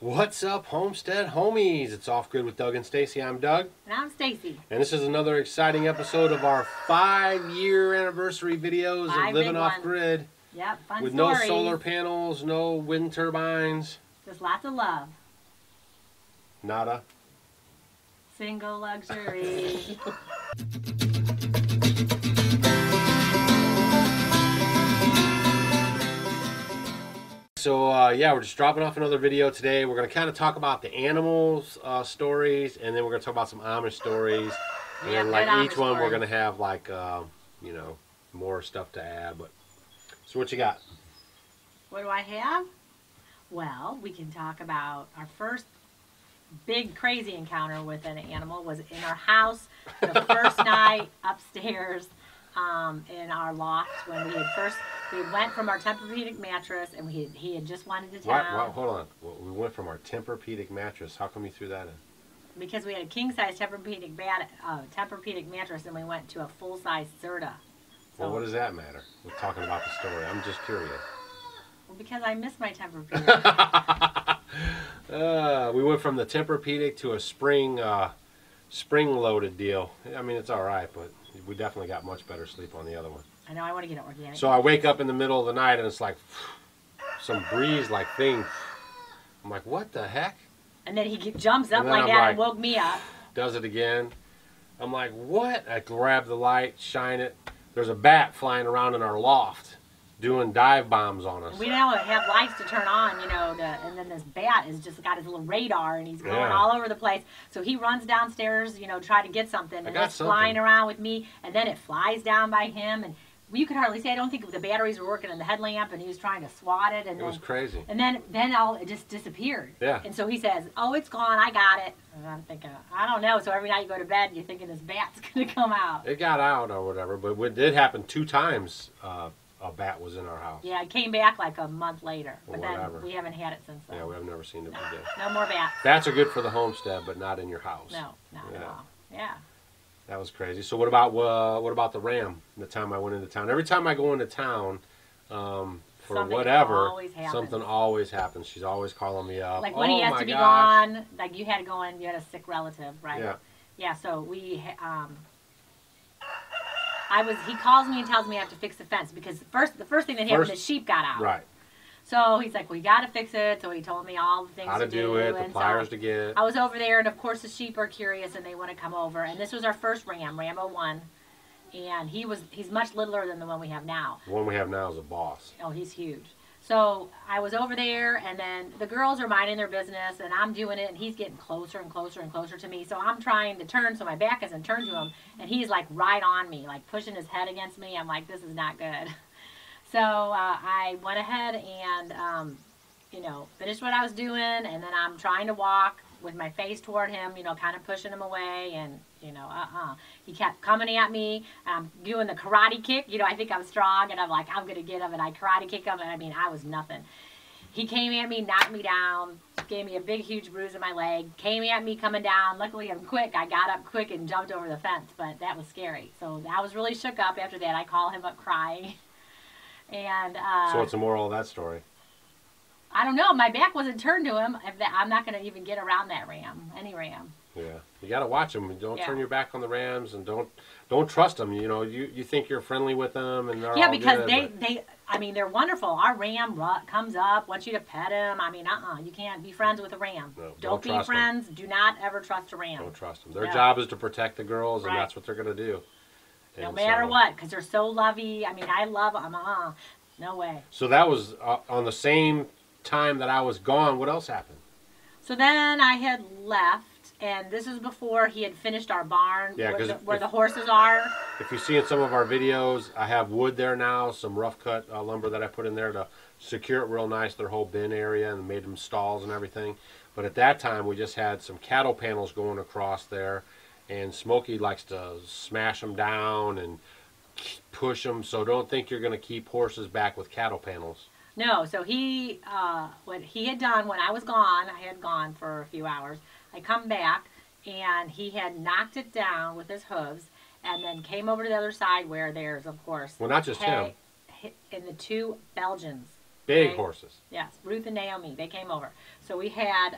What's up, Homestead homies? It's Off Grid with Doug and Stacy. I'm Doug. And I'm Stacy. And this is another exciting episode of our 5-year anniversary videos of living off grid. Yep, fun with stories. No solar panels, no wind turbines. Just lots of love. Nada. Single luxury. So yeah, we're just dropping off another video today. We're going to kind of talk about the animals stories, and then we're going to talk about some Amish stories. And Yeah, then, like good each Amish one, we're stories. going to have like you know, more stuff to add. But so what you got? What do I have? Well, we can talk about our first big crazy encounter with an animal was in our house the first night upstairs in our loft when we went from our Tempur-Pedic mattress and he had just wanted to town. What? Hold on. We went from our Tempur-Pedic mattress. How come you threw that in? Because we had a king-size Tempur-Pedic mattress and we went to a full-size Serta. So, Well, what does that matter? We're talking about the story. I'm just curious. well, because I miss my Tempur-Pedic. We went from the Tempur-Pedic to a spring-loaded deal. I mean, it's all right, but we definitely got much better sleep on the other one. I know I want to get it organic. So I wake up in the middle of the night and it's like some breeze-like thing. I'm like, what the heck? And then he jumps up And then like I'm that like- and woke me up. Does it again. I'm like, what? I grab the light, shine it. There's a bat flying around in our loft doing dive bombs on us. We now have lights to turn on, you know, and then this bat has just got his little radar and he's going Yeah. all over the place. So he runs downstairs, you know, try to get something, and got it's flying something. around with me, and then it flies down by him, and you could hardly see. I don't think the batteries were working in the headlamp, and he was trying to swat it, and It was crazy. then it just disappeared. Yeah. And so he says, "Oh, it's gone. I got it." And I'm thinking, I don't know. So every night you go to bed, you're thinking this bat's going to come out. It got out or whatever, but it did happen 2 times. A bat was in our house. Yeah, it came back like a month later, Or but then whatever. we haven't had it since then. Yeah, we have never seen it again. No more bats. Bats are good for the homestead, but not in your house. No, not at Yeah. all. Yeah. That was crazy. So what about the ram? The time I went into town. Every time I go into town, for Something whatever, always happens. something always happens. She's always calling me up. Like when oh he has my to be gosh. gone, like you had to go in, you had a sick relative, right? Yeah. Yeah, so he calls me and tells me I have to fix the fence because the first thing that happened is sheep got out. Right. So he's like, we got to fix it. So he told me all the things How to do it, the and pliers so to get. I was over there, and of course the sheep are curious and they want to come over. And this was our first ram, Rambo 1. And he's much littler than the one we have now. The one we have now is a boss. Oh, he's huge. So I was over there, and then the girls are minding their business, and I'm doing it, and he's getting closer and closer and closer to me. So I'm trying to turn so my back isn't turned to him, and he's like right on me, like pushing his head against me. I'm like, this is not good. So I went ahead and, you know, finished what I was doing, and then I'm trying to walk with my face toward him, you know, kind of pushing him away, and, you know, he kept coming at me. I'm doing the karate kick, you know, I think I'm strong, and I'm like, I'm going to get him, and I karate kick him, and I mean, I was nothing. He came at me, knocked me down, gave me a big, huge bruise in my leg, came at me coming down. Luckily, I'm quick. I got up quick and jumped over the fence, but that was scary. So I was really shook up after that. I call him up crying. And So what's the moral of that story? I don't know. My back wasn't turned to him. I'm not going to even get around that ram, any ram. Yeah, you got to watch them. Don't Yeah. turn your back on the rams, and don't trust them. You know, you think you're friendly with them, and they're Yeah, all because good, I mean, they're wonderful. Our ram comes up, wants you to pet him. I mean, you can't be friends with a ram. No, don't be trust 'em. friends. Do not ever trust a ram. Don't trust them. Their No. job is to protect the girls, and Right. that's what they're going to do. No And matter so- what, because they're so lovey. I mean, I love them. No way. So that was on the same time that I was gone. What else happened? So then I had left, and this was before he had finished our barn, Yeah, where the horses are. If you see in some of our videos, I have wood there now, some rough cut lumber that I put in there to secure it real nice, their whole bin area, and made them stalls and everything. But at that time, we just had some cattle panels going across there, and Smokey likes to smash them down and push them, so don't think you're going to keep horses back with cattle panels. No, so what he had done when I was gone, I had gone for a few hours, I come back, and he had knocked it down with his hooves, and then came over to the other side where there's, of course, Well, not just him. and the 2 Belgians. Big okay? horses. Yes, Ruth and Naomi, they came over. So we had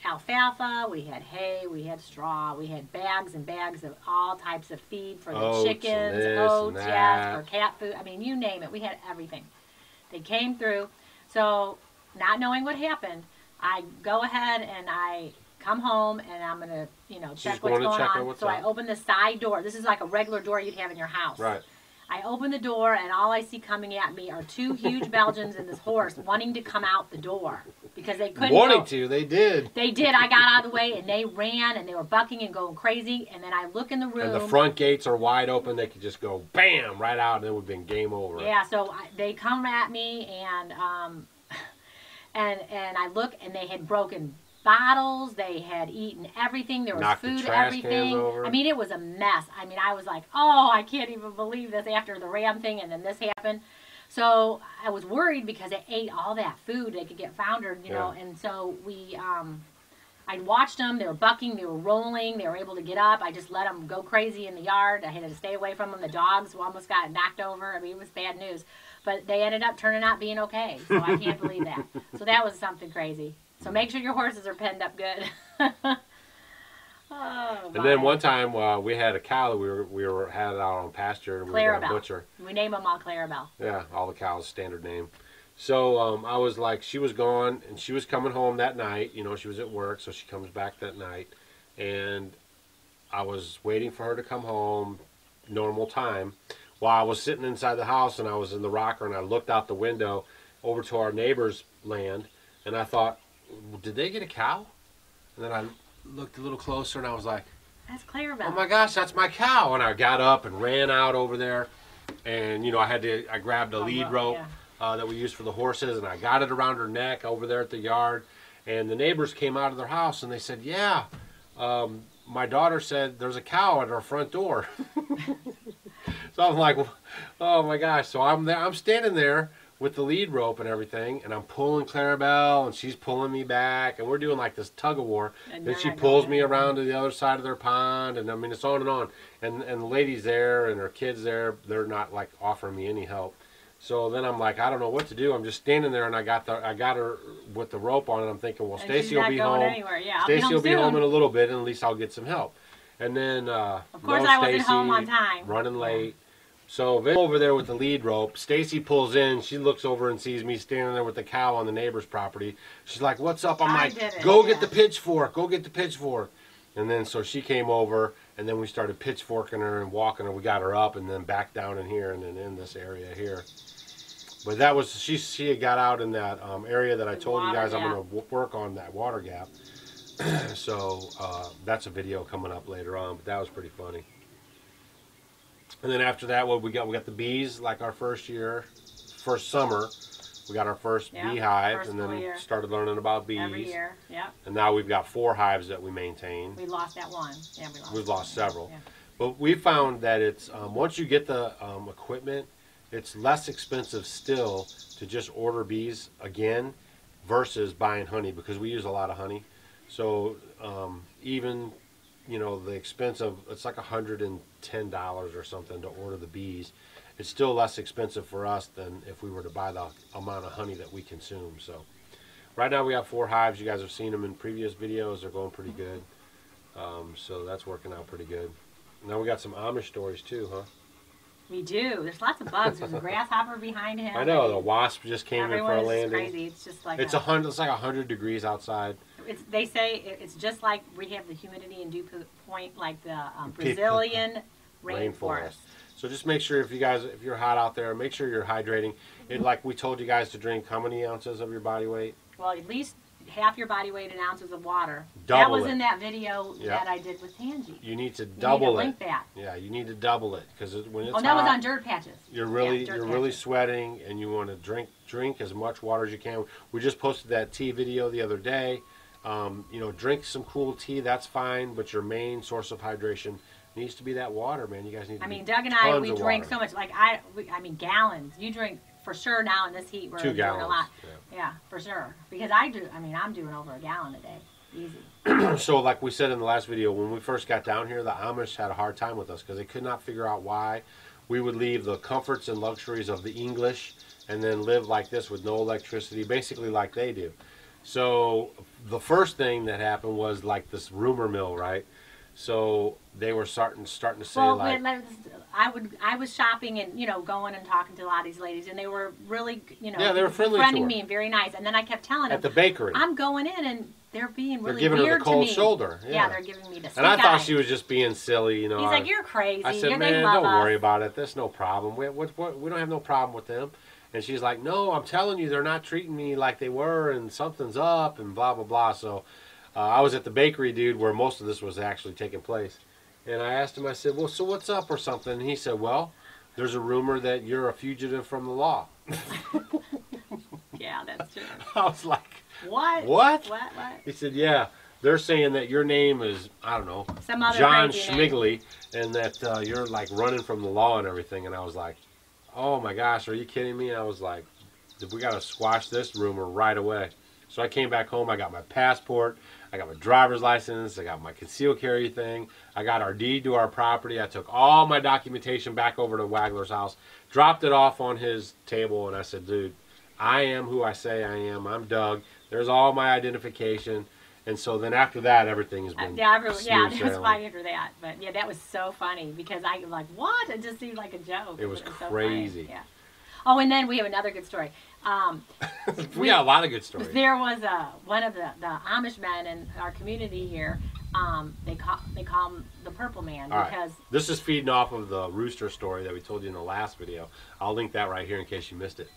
alfalfa, we had hay, we had straw, we had bags and bags of all types of feed for the Oats and chickens, this oats, and yes, that. for cat food. I mean, you name it. We had everything. They came through. So not knowing what happened, I go ahead and I come home and I'm going to, check what's going on. So I open the side door. This is like a regular door you'd have in your house. Right. I open the door and all I see coming at me are two huge Belgians and this horse wanting to come out the door because they couldn't They did. They did. I got out of the way and they ran and they were bucking and going crazy. And then I look in the room. And the front gates are wide open. They could just go bam right out and it would have been game over. Yeah, so they come at me and and I look and they had broken bottles. They had eaten everything. There was Knocked food, the trash everything. cans over. I mean, it was a mess. I mean, I was like, oh, I can't even believe this after the ram thing and then this happened. So I was worried because they ate all that food. They could get foundered, you know. And so we, I watched them. They were bucking. They were rolling. They were able to get up. I just let them go crazy in the yard. I had to stay away from them. The dogs almost got knocked over. I mean, it was bad news. But they ended up turning out being okay. So I can't believe that. So that was something crazy. So make sure your horses are penned up good. And then one time we had a cow that we had it out on pasture and we were going to butcher. We named them all Clarabelle. Yeah, all the cows, standard name. So I was like, she was gone and she was coming home that night. She was at work, so she comes back that night. And I was waiting for her to come home, normal time. While I was sitting inside the house and I was in the rocker and I looked out the window over to our neighbor's land and I thought, did they get a cow? And then I looked a little closer and I was like, that's Clarabelle. Oh my gosh, that's my cow. And I got up and ran out over there and I grabbed a lead rope that we used for the horses and I got it around her neck over there at the yard. And the neighbors came out of their house and they said, yeah, my daughter said there's a cow at our front door. So I'm like, oh my gosh. So I'm standing there with the lead rope and everything, and I'm pulling Clarabelle, and she's pulling me back, and we're doing like this tug of war. And then she pulls me around to the other side of their pond, and I mean, it's on and on. And the lady's there, and her kid's there. They're not like offering me any help. So then I'm like, I don't know what to do. I'm just standing there, and I got her with the rope on, and I'm thinking, well, Stacy will be home. Stacy will be home in a little bit, and at least I'll get some help. And then, of course, I wasn't home on time. Running late. So over there with the lead rope, Stacy pulls in. She looks over and sees me standing there with the cow on the neighbor's property. She's like, "What's up?" I'm like, "Go get the pitchfork. Go get the pitchfork." And then so she came over, and then we started pitchforking her and walking her. We got her up, and then back down in here, and then in this area here. But that was she had got out in that area that I told you guys I'm going to work on that water gap. So that's a video coming up later on. But that was pretty funny. And then after that, what we got the bees, like our first summer. We got our first beehive, and then started learning about bees. Every year, And now we've got 4 hives that we maintain. We lost that one. Yeah, we've lost several. Yeah. But we found that it's, once you get the equipment, it's less expensive still to just order bees again versus buying honey, because we use a lot of honey. So even, the expense of, it's like $110 or something to order the bees. It's still less expensive for us than if we were to buy the amount of honey that we consume. So right now we have 4 hives. You guys have seen them in previous videos. They're going pretty good. So that's working out pretty good. Now we got some Amish stories too, huh? We do. There's lots of bugs. There's a grasshopper behind him. I know. The wasp just came in for a landing. Crazy. It's just like it's like 100 degrees outside. They say it's just like we have the humidity and dew point, like the Brazilian rainforest. So just make sure if you're hot out there, make sure you're hydrating. Like we told you guys to drink how many ounces of your body weight? Well, at least half your body weight in ounces of water. Double that was in that video that I did with Tangi. You need to double it. Link that. Yeah, you need to double it because when it's hot, that was on dirt patches. You're really sweating, and you want to drink as much water as you can. We just posted that tea video the other day. Drink some cool tea. That's fine, but your main source of hydration needs to be that water, man. You guys need. Doug and I, we drink so much. Like gallons. You drink for sure now in this heat. We're 2 gallons. Doing a lot. Yeah, for sure. Because I'm doing over a gallon a day. Easy. So like we said in the last video, when we first got down here, the Amish had a hard time with us because they could not figure out why we would leave the comforts and luxuries of the English and then live like this with no electricity, basically like they do. So the first thing that happened was like this rumor mill, right? So they were starting to say, well, like, I was shopping and, you know, going and talking to a lot of these ladies, and they were really, you know, yeah, they were friendly to befriending her me and very nice. And then I kept telling them at the bakery. I'm going in and they're being They're really giving her weird the cold to me. shoulder. Yeah. They're giving me the stink And I thought eye. she was just being silly, you know. He's like, you're crazy. I said, They man, love don't us. worry about it. There's no problem. We don't have no problem with them. And she's like, no, I'm telling you, they're not treating me like they were, and something's up, and blah, blah, blah. So I was at the bakery, dude, where most of this was actually taking place. And I asked him, I said, well, so what's up or something? And he said, well, there's a rumor that you're a fugitive from the law. Yeah, that's true. I was like, What? What? What? He said, yeah, they're saying that your name is, I don't know, Some other John crazy name. Schmigley, and that you're like running from the law and everything. And I was like, oh my gosh, are you kidding me? I was like, we got to squash this rumor right away. So I came back home. I got my passport. I got my driver's license. I got my concealed carry thing. I got our deed to our property. I took all my documentation back over to Wagler's house, dropped it off on his table, and I said, dude, I am who I say I am. I'm Doug. There's all my identification. And so then after that, everything has been Yeah, that was sailing. fine after that. But yeah, that was so funny because I was like, what? It just seemed like a joke. It was so funny. crazy. Yeah. Oh, and then we have another good story. We got a lot of good stories. There was one of the Amish men in our community here. They call him the Purple Man All right. because This is feeding off of the rooster story that we told you in the last video. I'll link that right here in case you missed it.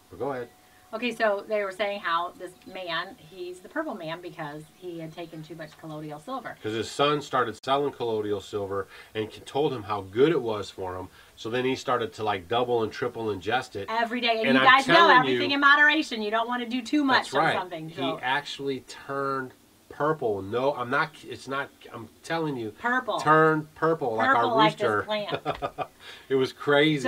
But go ahead. okay, so they were saying how this man, he's the Purple Man because he had taken too much colloidal silver. Because his son started selling colloidal silver and told him how good it was for him. So then he started to like double and triple ingest it. Every day, and And you I'm guys know telling everything you- in moderation. You don't want to do too much That's right. of something. He So actually turned purple. No, I'm not. It's not. I'm telling you. purple, Turned purple like purple our like this rooster. plant. It was crazy.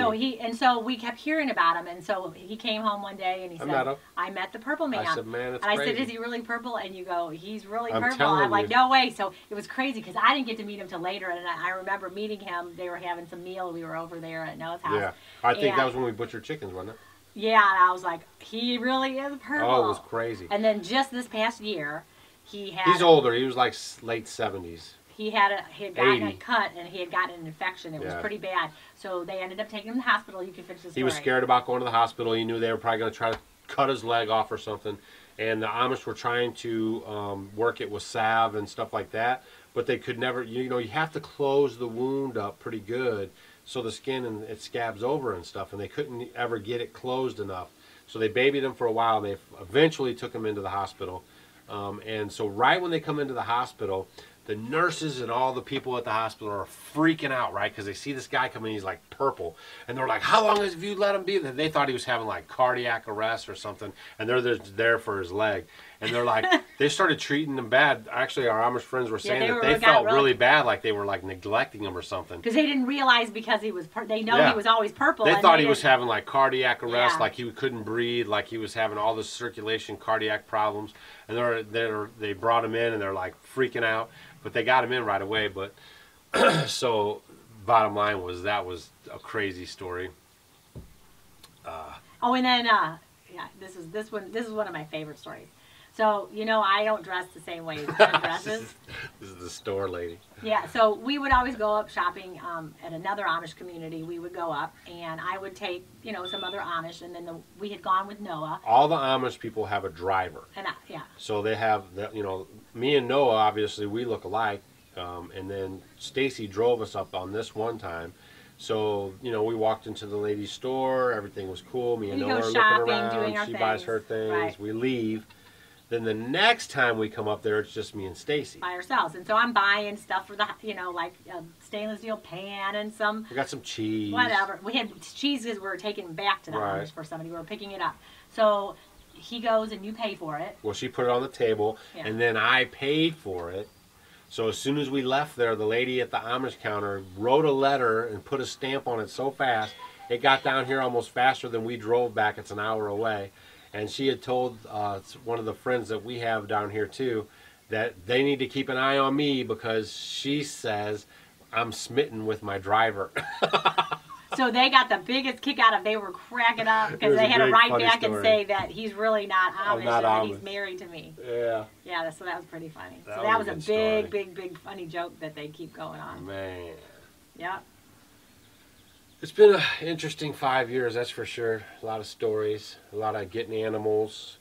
So we kept hearing about him, and so he came home one day and he said, met him. "I met the Purple Man." I said, man, it's and I crazy. said, "Is he really purple?" And you go, "He's really I'm purple." telling I'm like, you. "No way!" So it was crazy because I didn't get to meet him till later, and I remember meeting him. They were having some meal. We were over there at Noah's house. Yeah, I think And- that was when we butchered chickens, wasn't it? Yeah, and I was like, "He really is purple." Oh, it was crazy. And then just this past year, he had He's older. He was like late 70s. he had gotten a 80. cut and he had gotten an infection. It was Yeah. pretty bad. So they ended up taking him to the hospital. You can finish the story. He was scared about going to the hospital. He knew they were probably going to try to cut his leg off or something. And the Amish were trying to work it with salve and stuff like that. But they could never, you know, you have to close the wound up pretty good so the skin and it scabs over and stuff. And they couldn't ever get it closed enough. So they babied him for a while. And they eventually took him into the hospital. And so right when they come into the hospital, the nurses and all the people at the hospital are freaking out, right? Because they see this guy coming, he's like purple. And they're like, how long have you let him be? They thought he was having like cardiac arrest or something. And they're just there for his leg. And they're like, they started treating him bad. Actually, our Amish friends were saying that they felt really bad, like they were like neglecting him or something. Because they didn't realize because he was, they know Yeah. he was always purple. They and thought he was having like cardiac arrest, Yeah. like he couldn't breathe, like he was having all this circulation, cardiac problems. And they brought him in and they're like freaking out. But they got him in right away. But so bottom line was that was a crazy story. Oh, and then yeah, this is one of my favorite stories. So you know I don't dress the same way as Jen dresses. This is the store lady. Yeah, so we would always go up shopping at another Amish community. We would go up, and I would take, you know, some other Amish, and then we had gone with Noah. All the Amish people have a driver. And yeah. So they have, you know, me and Noah, obviously, we look alike. And then Stacy drove us up on this one time. So, you know, we walked into the lady's store. Everything was cool. Me and We Noah go are shopping, looking around. doing our She buys things. her things. Right. We leave. Then the next time we come up there, it's just me and Stacy. By ourselves, and so I'm buying stuff for the, you know, like a stainless steel pan and some We got some cheese. whatever. We had cheese because we were taking back to the Right. Amish for somebody. We were picking it up. So he goes and you pay for it. Well, she put it on the table, Yeah. and then I paid for it. So as soon as we left there, the lady at the Amish counter wrote a letter and put a stamp on it so fast, it got down here almost faster than we drove back. It's an hour away. And she had told one of the friends that we have down here too that they need to keep an eye on me because she says I'm smitten with my driver. So they got the biggest kick out of. They were cracking up It because was they a had to big, write funny back story. and say that he's really not Amish, not and that he's Amish. married to me. Yeah. Yeah, so that was pretty funny. That So was that a was a good big, story. big funny joke that they keep going on. Man. Yep. It's been an interesting 5 years, that's for sure. A lot of stories, a lot of getting animals.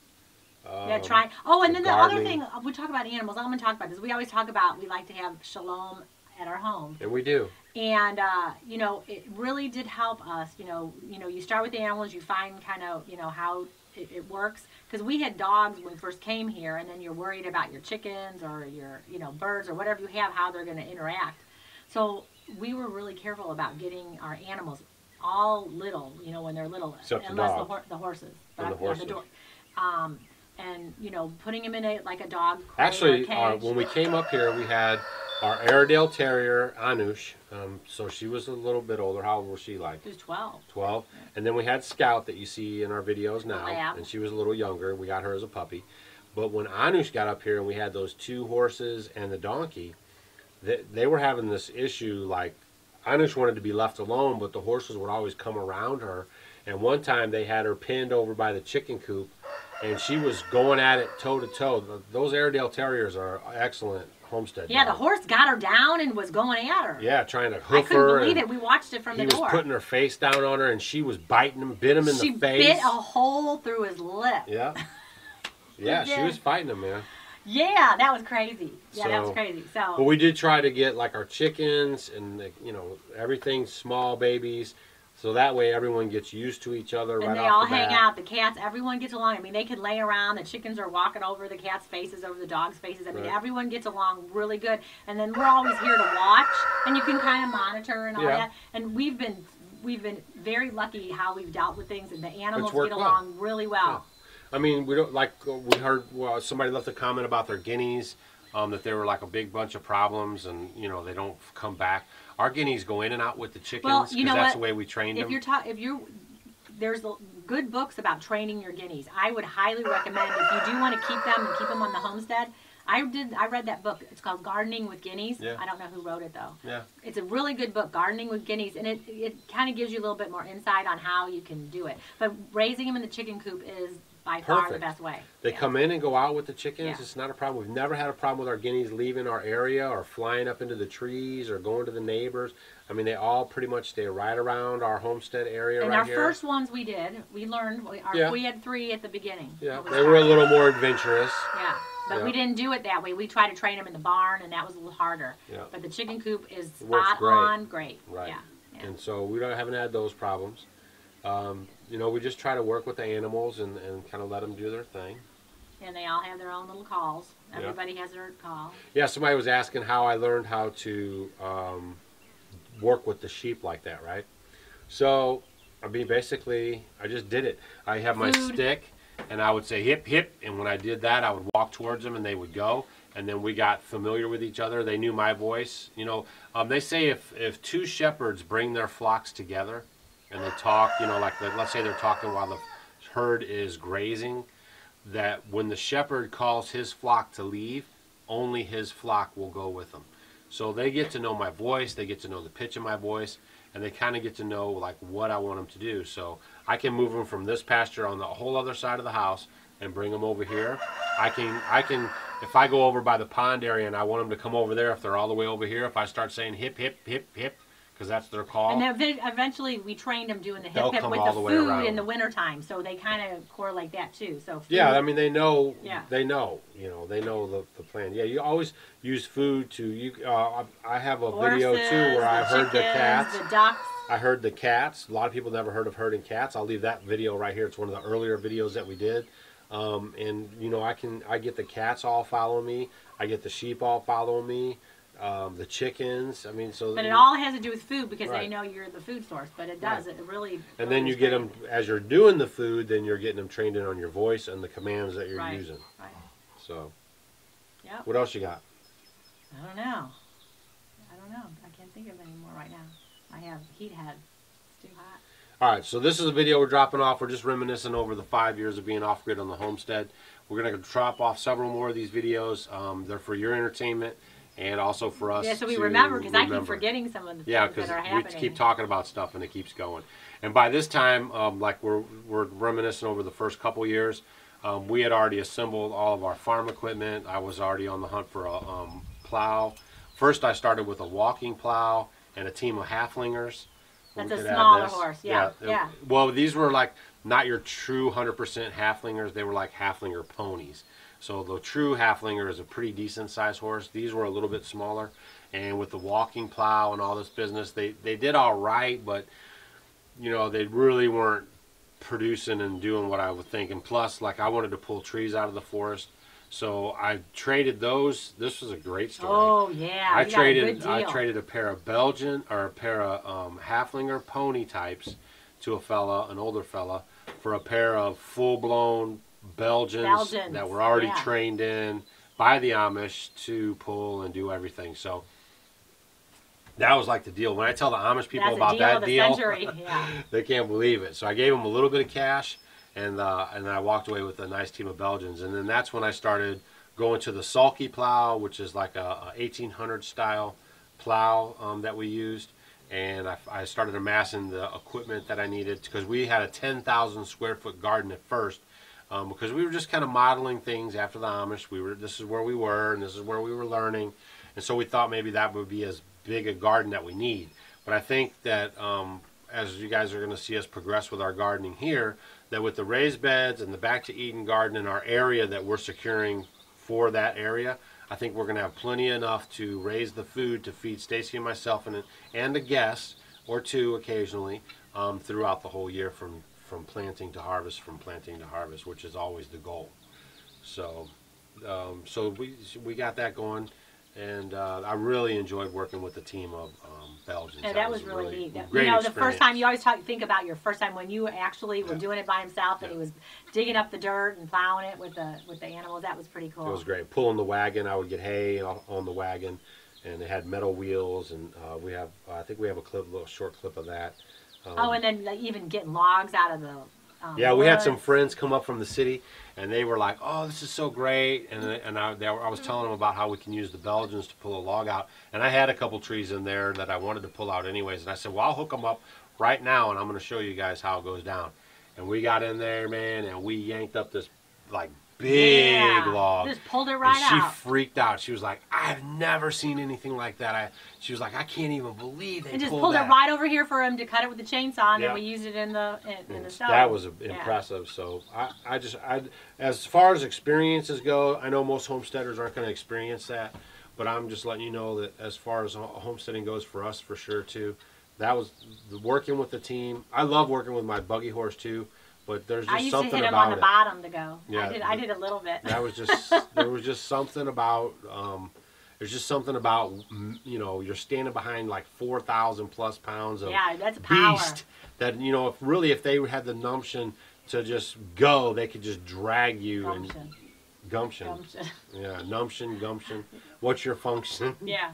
Yeah, trying. Oh, and then the other gardening. thing, we talk about animals. I'm going to talk about this. We always talk about we like to have shalom at our home. And we do. And, you know, it really did help us. You know, you start with the animals, you find kind of, you know, how it works. Because we had dogs when we first came here, and then you're worried about your chickens or your, you know, birds or whatever you have, how they're going to interact. So we were really careful about getting our animals all little, you know, when they're little. Except the unless dogs. the horses. And the Yeah, horses. and, you know, putting them in like a dog crate or Actually, a cage. when we came up here, we had our Airedale Terrier, Anush. So she was a little bit older. How old was she, like? She was 12. 12. And then we had Scout that you see in our videos now. lab. And she was a little younger. We got her as a puppy. But when Anush got up here and we had those 2 horses and the donkey, they were having this issue, like, Anush wanted to be left alone, but the horses would always come around her. And one time they had her pinned over by the chicken coop, and she was going at it toe to toe. Those Airedale Terriers are excellent homestead Yeah, the dogs. horse got her down and was going at her. Yeah, trying to I hoof couldn't her. believe and it. We watched it from he the was door. putting her face down on her, and she was biting him, bit him in She the face. bit a hole through his lip. Yeah. Yeah, she did. was fighting him, man. Yeah, that was crazy. Yeah, that was So- crazy. But So we did try to get, like, our chickens and, you know, everything small babies, so that way everyone gets used to each other right and they off all the hang bat. out. The cats, everyone gets along. I mean, they can lay around. The chickens are walking over the cats' faces, over the dogs' faces. I mean, Right. everyone gets along really good. And then we're always here to watch, and you can kind of monitor and all Yeah. that. And we've been very lucky how we've dealt with things, and the animals worked get well. along really well. I mean, we don't, like, we heard somebody left a comment about their guineas, that they were like a big bunch of problems, and, you know, they don't come back. Our guineas go in and out with the chickens, Well, because you know that's what? the way we trained them. There's good books about training your guineas. I would highly recommend if you do want to keep them and keep them on the homestead. I read that book. It's called Gardening with Guineas. Yeah. I don't know who wrote it though. Yeah. It's a really good book, Gardening with Guineas, and it kind of gives you a little bit more insight on how you can do it. But raising them in the chicken coop is by far the Perfect. best way. They Yeah. come in and go out with the chickens. Yeah. It's not a problem. We've never had a problem with our guineas leaving our area or flying up into the trees or going to the neighbors. I mean, they all pretty much stay right around our homestead area And right our here. first ones we learned, Yeah. we had 3 at the beginning. Yeah, It was they were a hard. little more adventurous. Yeah, but Yeah. we didn't do it that way. We tried to train them in the barn, and that was a little harder. Yeah. But the chicken coop is It works spot great. on, great. Right. Yeah. And so we haven't had those problems. You know, we just try to work with the animals and kind of let them do their thing. And they all have their own little calls. Yeah. Everybody has their call. Yeah, somebody was asking how I learned how to work with the sheep like that, right? So, I mean, basically, I just did it. I have my Food. stick, and I would say hip, hip, and when I did that, I would walk towards them, and they would go, and then we got familiar with each other. They knew my voice. You know, they say if 2 shepherds bring their flocks together, and they talk, you know, like, let's say they're talking while the herd is grazing, that when the shepherd calls his flock to leave, only his flock will go with him. So they get to know my voice, they get to know the pitch of my voice, and they kind of get to know, like, what I want them to do. So I can move them from this pasture on the whole other side of the house and bring them over here. I can if I go over by the pond area and I want them to come over there, if they're all the way over here, if I start saying hip, hip, hip, hip, because that's their call. And then eventually we trained them doing the They'll hip hip come with all the the way food around. in the wintertime. So they kind of correlate that too. So food, Yeah, I mean, they know. Yeah. They know. You know, they know the plan. Yeah, you always use food to. I have a video horses, too where I heard the chickens, cats. the ducks. I heard the cats. A lot of people never heard of herding cats. I'll leave that video right here. It's one of the earlier videos that we did. And you know, I get the cats all following me. I get the sheep all following me. The chickens. I mean, so. But it all has to do with food because they Right. know you're the food source. But it does. Right. It really. And then really you is get great. them as you're doing the food. Then you're getting them trained in on your voice and the commands that you're Right. using. Right. So. Yep. What else you got? I don't know. I can't think of any more right now. I have heat head. It's too hot. All right, so this is a video we're dropping off. We're just reminiscing over the 5 years of being off-grid on the homestead. We're going to drop off several more of these videos. They're for your entertainment, and also for us. Yeah, so we to remember, because I keep remember. forgetting some of the Yeah, things that are because happening. we keep talking about stuff and it keeps going. And by this time, like we're reminiscing over the first couple years, we had already assembled all of our farm equipment. I was already on the hunt for a plow. First, I started with a walking plow and a team of halflingers. That's We a could add smaller this. horse. Yeah, yeah. Well, these were like not your true 100% halflingers. They were like halflinger ponies. So the true halflinger is a pretty decent sized horse. These were a little bit smaller. And with the walking plow and all this business, they did all right, but you know, they really weren't producing and doing what I would think. And plus, like, I wanted to pull trees out of the forest, so I traded those. This was a great story. Oh yeah, I you got a good traded deal. a pair of Belgian or a pair of halflinger pony types to a fella, an older fella, for a pair of full-blown Belgians that were already yeah. trained in by the Amish to pull and do everything. So that was like the deal. When I tell the Amish people That's about a deal that of the deal, century. Yeah. they can't believe it. So I gave them a little bit of cash, and I walked away with a nice team of Belgians. And then that's when I started going to the sulky plow, which is like a 1800 style plow that we used. And I started amassing the equipment that I needed, because we had a 10,000 square foot garden at first, because we were just kind of modeling things after the Amish. This is where we were, and this is where we were learning, and so we thought maybe that would be as big a garden that we need. But I think that as you guys are going to see us progress with our gardening here, that with the raised beds and the Back to Eden garden in our area that we're securing for that area, I think we're going to have plenty enough to raise the food to feed Stacy and myself and a guest or two occasionally throughout the whole year from planting to harvest, which is always the goal. So so we got that going. And I really enjoyed working with the team of Belgians. And that was really neat. Great you know, experience. the first time, you always think about your first time when you actually were doing it by himself, and he was digging up the dirt and plowing it with the animals. That was pretty cool. It was great. Pulling the wagon, I would get hay on the wagon, and it had metal wheels. And I think we have a little short clip of that. And then like, even getting logs out of the yeah, we had some woods. friends come up from the city, and they were like, "Oh, this is so great!" And I was telling them about how we can use the Belgians to pull a log out, and I had a couple trees in there that I wanted to pull out anyways, and I said, "Well, I'll hook them up right now, and I'm going to show you guys how it goes down." And we got in there, man, and we yanked up this like big log. Just pulled it right and out. she freaked out. She was like, "I've never seen anything like that." She was like, "I can't even believe they and just pulled pulled that." it right over here for him to cut it with the chainsaw, and Yeah. then we used it in the stove. That was impressive. So I as far as experiences go, I know most homesteaders aren't going to experience that, but I'm just letting you know that as far as homesteading goes for us, for sure too, that was working with the team. I love working with my buggy horse too, but there's just something I used to hit him about on the it. bottom to go. Yeah, I did a little bit. That was just there was just something about. There's just something about, you know, you're standing behind like 4,000 plus pounds of that's power. beast that, you know, if they had the gumption to just go, they could just drag you. Gumption. Yeah, gumption. What's your function? Yeah.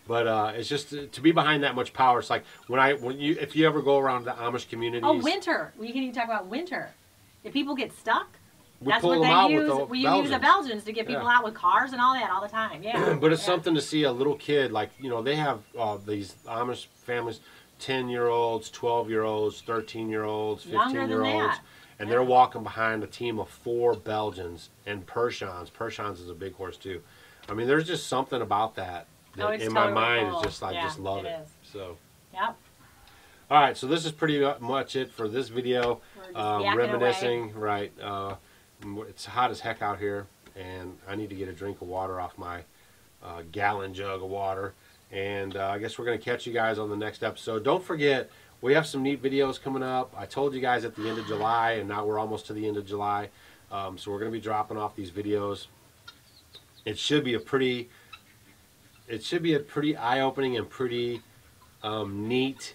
But it's just to be behind that much power. It's like if you ever go around the Amish communities. Oh, winter. We can even talk about winter. If people get stuck, that's pull what them they out use. with the We use Belgians. the Belgians to get people out with cars and all that all the time. Yeah. But it's something to see a little kid, like, you know, they have these Amish families, 10-year-olds, 12-year-olds, 13-year-olds, 15-year-olds, and they're walking behind a team of 4 Belgians and Persians. Persians is a big horse too. I mean, there's just something about that in my mind. It's just, I just love it. So. Yep. All right, so this is pretty much it for this video. We're just Reminiscing, right? It's hot as heck out here, and I need to get a drink of water off my gallon jug of water. And I guess we're going to catch you guys on the next episode. Don't forget, we have some neat videos coming up. I told you guys at the end of July, and now we're almost to the end of July. So we're going to be dropping off these videos. It should be a pretty eye-opening and pretty neat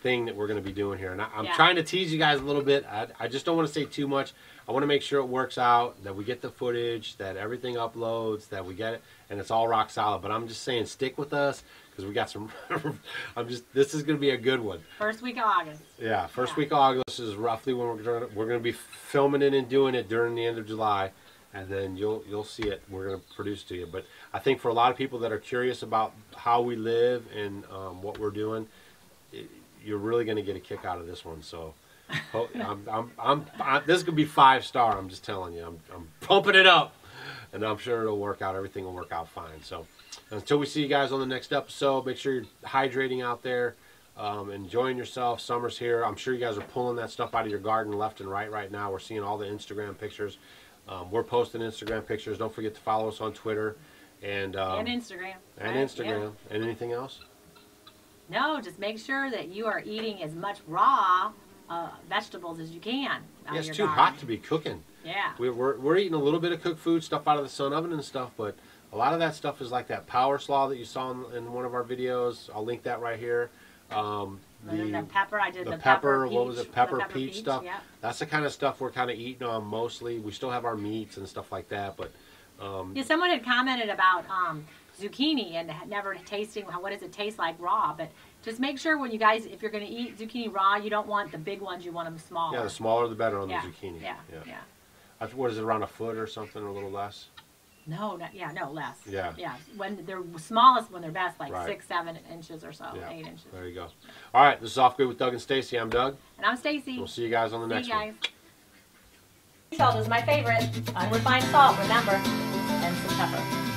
thing that we're going to be doing here. And I'm trying to tease you guys a little bit. I just don't want to say too much. I want to make sure it works out, that we get the footage, that everything uploads, that we get it, and it's all rock solid. But I'm just saying, stick with us, because we got some. This is going to be a good one. First week of August. Yeah, first week of August is roughly when we're going to be filming it and doing it during the end of July. and then you'll see it. We're going to produce to you. But I think for a lot of people that are curious about how we live and what we're doing, you're really going to get a kick out of this one. So this is going to be 5-star. I'm just telling you. I'm pumping it up, and I'm sure it'll work out. Everything will work out fine. So until we see you guys on the next episode, make sure you're hydrating out there. Enjoying yourself. Summer's here. I'm sure you guys are pulling that stuff out of your garden left and right now. We're seeing all the Instagram pictures. We're posting Instagram pictures. Don't forget to follow us on Twitter and Instagram. And right? Instagram. Yeah. And anything else? No, just make sure that you are eating as much raw vegetables as you can. Yeah, it's too hot to be cooking. Yeah. We're eating a little bit of cooked food, stuff out of the sun oven and stuff, but a lot of that stuff is like that power slaw that you saw in one of our videos. I'll link that right here. The pepper, I did the pepper peach, what was it? Pepper peach stuff. Yep. That's the kind of stuff we're kind of eating on mostly. We still have our meats and stuff like that, but yeah, someone had commented about zucchini and never tasting what does it taste like raw, but just make sure when you guys, if you're going to eat zucchini raw, you don't want the big ones, you want them smaller. Yeah, the smaller the better on yeah. the zucchini. Yeah. What is it, around a foot or something, or a little less? No, less. Yeah. Yeah, when they're smallest, when they're best, like right. 6, 7 inches or so, yeah. 8 inches. There you go. All right, this is Off Grid with Doug and Stacy. I'm Doug. And I'm Stacy. We'll see you guys on the next one. Salt is my favorite. Unrefined salt, remember, and some pepper.